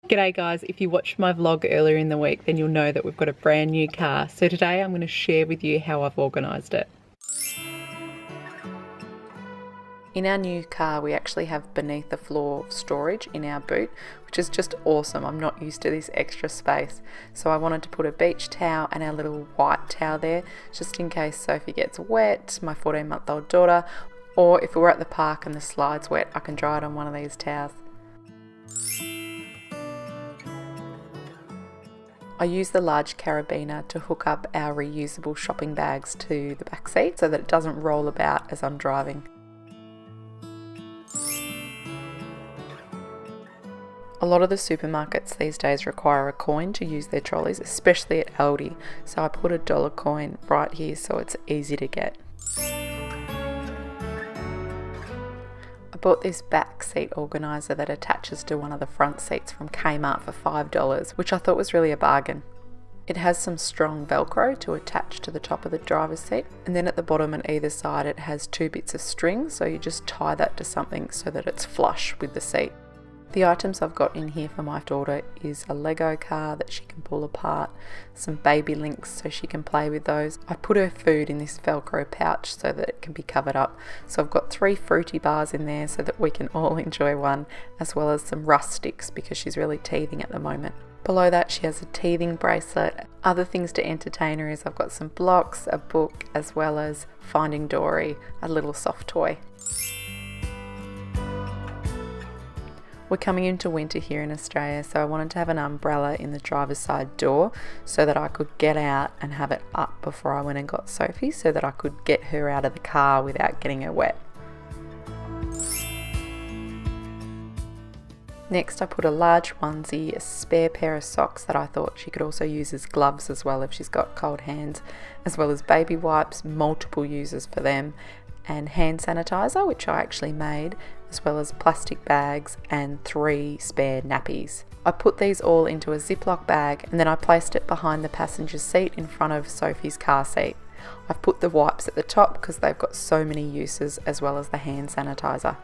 G'day guys, if you watched my vlog earlier in the week then you'll know that we've got a brand new car. So today I'm going to share with you how I've organised it. In our new car we actually have beneath the floor storage in our boot, which is just awesome. I'm not used to this extra space. So I wanted to put a beach towel and our little white towel there just in case Sophie gets wet, my 14-month-old daughter, or if we're at the park and the slide's wet I can dry it on one of these towels. I use the large carabiner to hook up our reusable shopping bags to the back seat so that it doesn't roll about as I'm driving. A lot of the supermarkets these days require a coin to use their trolleys, especially at Aldi, so I put a $1 coin right here so it's easy to get. I bought this back seat organiser that attaches to one of the front seats from Kmart for $5, which I thought was really a bargain. It has some strong Velcro to attach to the top of the driver's seat, and then at the bottom and either side it has 2 bits of string, so you just tie that to something so that it's flush with the seat. The items I've got in here for my daughter is a Lego car that she can pull apart, some baby links so she can play with those. I put her food in this Velcro pouch so that it can be covered up. So I've got 3 fruity bars in there so that we can all enjoy one, as well as some rust sticks because she's really teething at the moment. Below that she has a teething bracelet. Other things to entertain her is I've got some blocks, a book, as well as Finding Dory, a little soft toy. We're coming into winter here in Australia, so I wanted to have an umbrella in the driver's side door so that I could get out and have it up before I went and got Sophie so that I could get her out of the car without getting her wet. Next I put a large onesie, a spare pair of socks that I thought she could also use as gloves as well if she's got cold hands, as well as baby wipes, multiple uses for them, and hand sanitizer, which I actually made, as well as plastic bags and 3 spare nappies. I put these all into a Ziploc bag and then I placed it behind the passenger seat in front of Sophie's car seat. I've put the wipes at the top because they've got so many uses, as well as the hand sanitizer.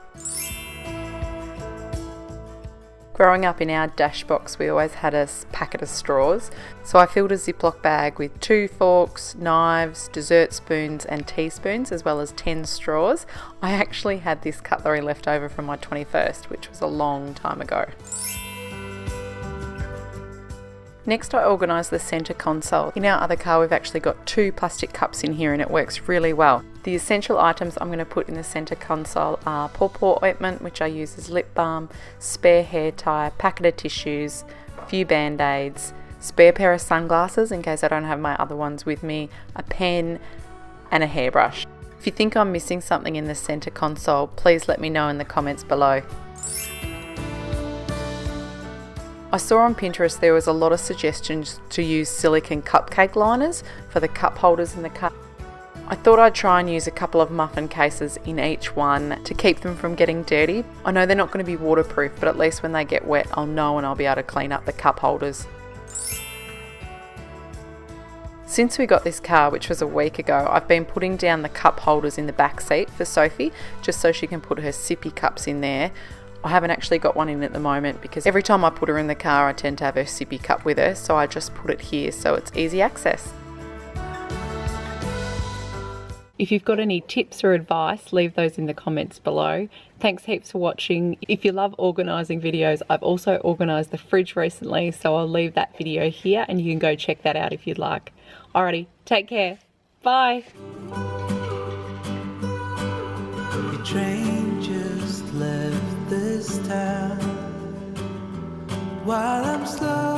Growing up in our dash box we always had a packet of straws, so I filled a Ziploc bag with 2 forks, knives, dessert spoons and teaspoons, as well as 10 straws. I actually had this cutlery left over from my 21st, which was a long time ago. Next I organised the centre console. In our other car we've actually got 2 plastic cups in here and it works really well. The essential items I'm going to put in the centre console are paw ointment, which I use as lip balm, spare hair tie, packet of tissues, a few band-aids, spare pair of sunglasses in case I don't have my other ones with me, a pen and a hairbrush. If you think I'm missing something in the centre console, please let me know in the comments below. I saw on Pinterest there was a lot of suggestions to use silicone cupcake liners for the cup holders in the car. I thought I'd try and use a couple of muffin cases in each one to keep them from getting dirty. I know they're not going to be waterproof, but at least when they get wet I'll know and I'll be able to clean up the cup holders. Since we got this car, which was a week ago, I've been putting down the cup holders in the back seat for Sophie, just so she can put her Sippy Cups in there. I haven't actually got one in at the moment because every time I put her in the car I tend to have her Sippy Cup with her, so I just put it here so it's easy access. If you've got any tips or advice, leave those in the comments below. Thanks heaps for watching. If you love organising videos, I've also organised the fridge recently, so I'll leave that video here and you can go check that out if you'd like. Alrighty, take care. Bye. The train just left this town while I'm slow.